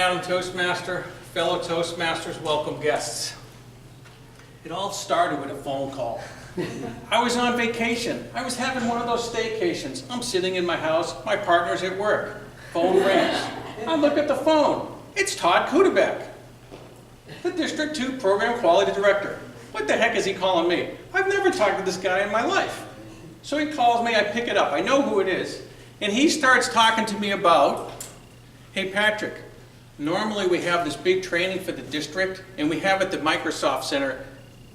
Madam Toastmaster, fellow Toastmasters, welcome guests. It all started with a phone call. I was on vacation. I was having one of those staycations. I'm sitting in my house, my partner's at work. Phone rings. I look at the phone. It's Todd Kudebeck, the District 2 Program Quality Director. What the heck is he calling me? I've never talked to this guy in my life. So he calls me, I pick it up. I know who it is. And he starts talking to me about, hey Patrick, normally we have this big training for the district, and we have it at the Microsoft Center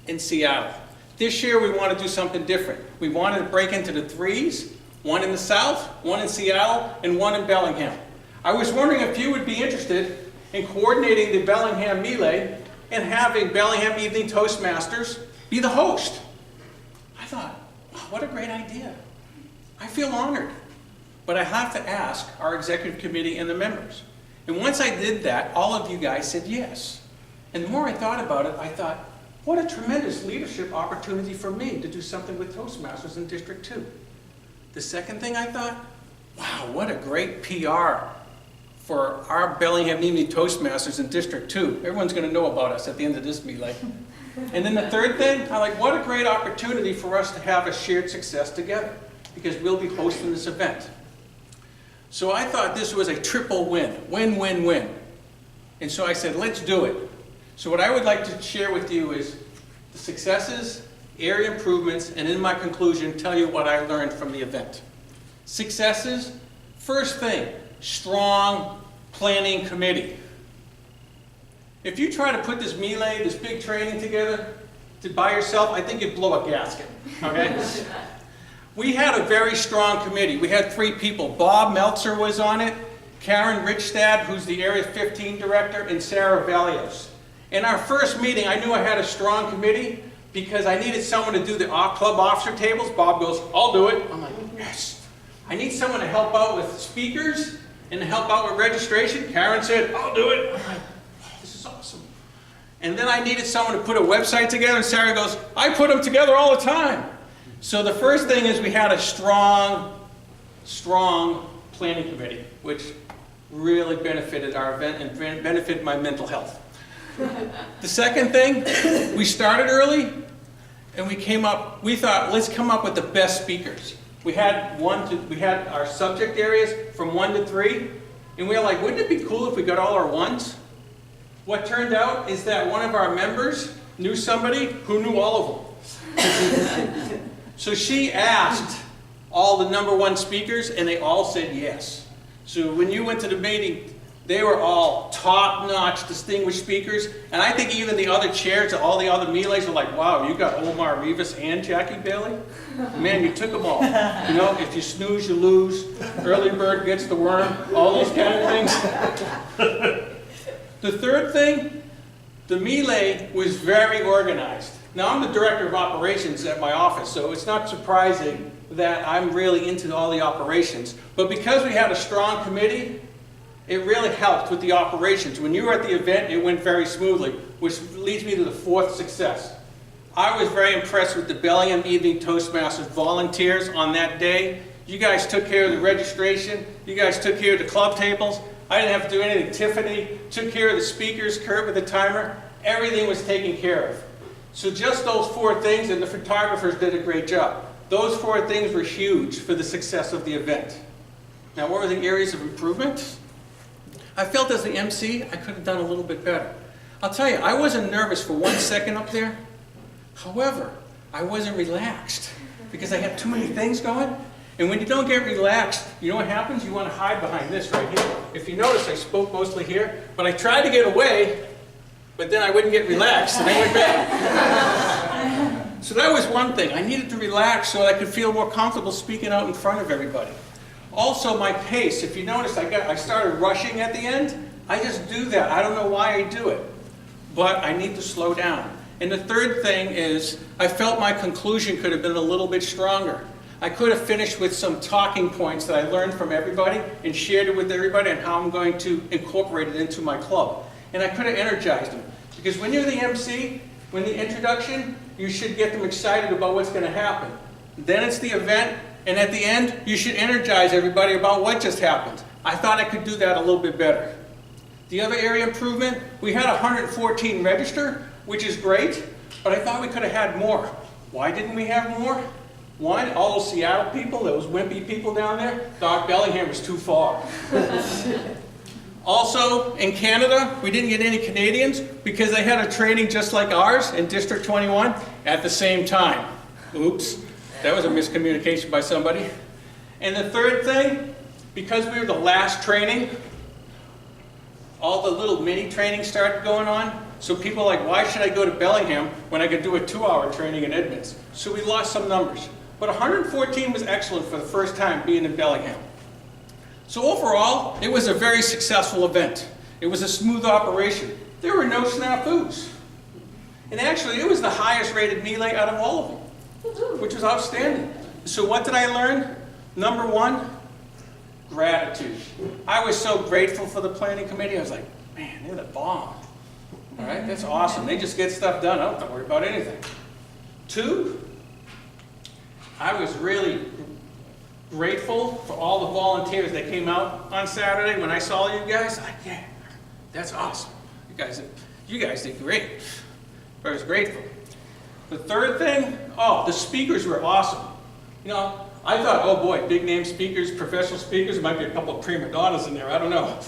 in Seattle. This year we want to do something different. We wanted to break into the threes, one in the south, one in Seattle, and one in Bellingham. I was wondering if you would be interested in coordinating the Bellingham MELE and having Bellingham Evening Toastmasters be the host. I thought, wow, what a great idea. I feel honored. But I have to ask our executive committee and the members. And once I did that, all of you guys said yes. And the more I thought about it, I thought, what a tremendous leadership opportunity for me to do something with Toastmasters in District 2. The second thing I thought, wow, what a great PR for our Bellingham Evening Toastmasters in District 2. Everyone's going to know about us at the end of this meeting. And then the third thing, I like, what a great opportunity for us to have a shared success together, because we'll be hosting this event. So I thought this was a triple win, win, win, win. And so I said, let's do it. So what I would like to share with you is the successes, area improvements, and in my conclusion, tell you what I learned from the event. Successes, first thing, strong planning committee. If you try to put this MELE, this big training together by yourself, I think you'd blow a gasket, okay? We had a very strong committee. We had 3 people. Bob Meltzer was on it, Karen Richstad, who's the Area 15 Director, and Sarah Valios. In our first meeting, I knew I had a strong committee because I needed someone to do the club officer tables. Bob goes, I'll do it. I'm like, yes. I need someone to help out with speakers and to help out with registration. Karen said, I'll do it. I'm like, oh, this is awesome. And then I needed someone to put a website together, and Sarah goes, I put them together all the time. So the first thing is we had a strong planning committee, which really benefited our event and benefited my mental health. The second thing, we started early and we thought, let's come up with the best speakers. We had our subject areas from 1 to 3, and we were like, wouldn't it be cool if we got all our 1s? What turned out is that one of our members knew somebody who knew all of them. So she asked all the #1 speakers, and they all said yes. So when you went to the meeting, they were all top-notch, distinguished speakers. And I think even the other chairs at all the other MELEs are like, wow, you got Omar Rivas and Jackie Bailey? Man, you took them all. You know, if you snooze, you lose. Early bird gets the worm. All those kind of things. The third thing, the MELE was very organized. Now, I'm the director of operations at my office, so it's not surprising that I'm really into all the operations. But because we had a strong committee, it really helped with the operations. When you were at the event, it went very smoothly, which leads me to the 4th success. I was very impressed with the Bellingham Evening Toastmasters volunteers on that day. You guys took care of the registration. You guys took care of the club tables. I didn't have to do anything. Tiffany took care of the speakers, Kurt with the timer. Everything was taken care of. So just those 4 things, and the photographers did a great job. Those 4 things were huge for the success of the event. Now, what were the areas of improvement? I felt as the MC, I could have done a little bit better. I'll tell you, I wasn't nervous for 1 second up there. However, I wasn't relaxed because I had too many things going. And when you don't get relaxed, you know what happens? You want to hide behind this right here. If you notice, I spoke mostly here, but I tried to get away, but then I wouldn't get relaxed, and I went back. So that was one thing. I needed to relax so I could feel more comfortable speaking out in front of everybody. Also, my pace. If you notice, I started rushing at the end. I just do that. I don't know why I do it, but I need to slow down. And the third thing is, I felt my conclusion could have been a little bit stronger. I could have finished with some talking points that I learned from everybody and shared it with everybody and how I'm going to incorporate it into my club. And I could have energized them. Because when you're the MC, when the introduction, you should get them excited about what's going to happen. Then it's the event, and at the end, you should energize everybody about what just happened. I thought I could do that a little bit better. The other area improvement, we had 114 register, which is great, but I thought we could have had more. Why didn't we have more? One, all those Seattle people, those wimpy people down there, thought Bellingham was too far. Also, in Canada, we didn't get any Canadians because they had a training just like ours in District 21 at the same time. Oops, that was a miscommunication by somebody. And the third thing, because we were the last training, all the little mini trainings started going on. So people are like, why should I go to Bellingham when I could do a 2-hour training in Edmonds? So we lost some numbers. But 114 was excellent for the first time being in Bellingham. So overall, it was a very successful event. It was a smooth operation. There were no snafus. And actually, it was the highest rated melee out of all of them, which was outstanding. So what did I learn? Number one, gratitude. I was so grateful for the planning committee. I was like, man, they're the bomb. All right, that's awesome. They just get stuff done. I don't have to worry about anything. Two, I was really grateful for all the volunteers that came out on Saturday when I saw you guys. Like, yeah, that's awesome. You guys did great. I was grateful. The third thing, the speakers were awesome. You know, I thought, oh boy, big name speakers, professional speakers, there might be a couple of prima donnas in there, I don't know.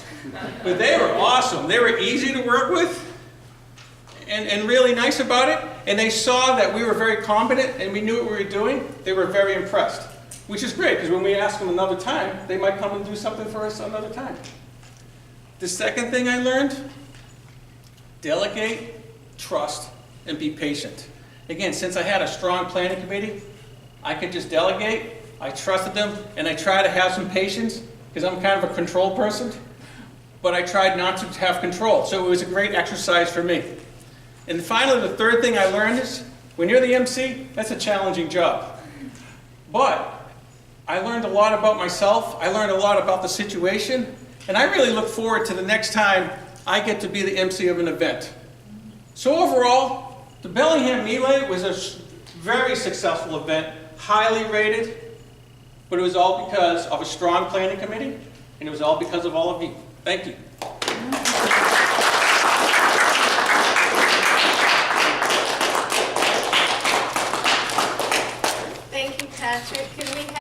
But they were awesome. They were easy to work with and really nice about it. And they saw that we were very competent and we knew what we were doing. They were very impressed, which is great because when we ask them another time, they might come and do something for us another time. The second thing I learned, delegate, trust, and be patient. Again, since I had a strong planning committee, I could just delegate, I trusted them, and I try to have some patience because I'm kind of a control person, but I tried not to have control. So it was a great exercise for me. And finally, the third thing I learned is when you're the MC, that's a challenging job. But I learned a lot about myself, I learned a lot about the situation, and I really look forward to the next time I get to be the MC of an event. So overall, the Bellingham MELE was a very successful event, highly rated, but it was all because of a strong planning committee, and it was all because of all of you. Thank you. Thank you, Patrick.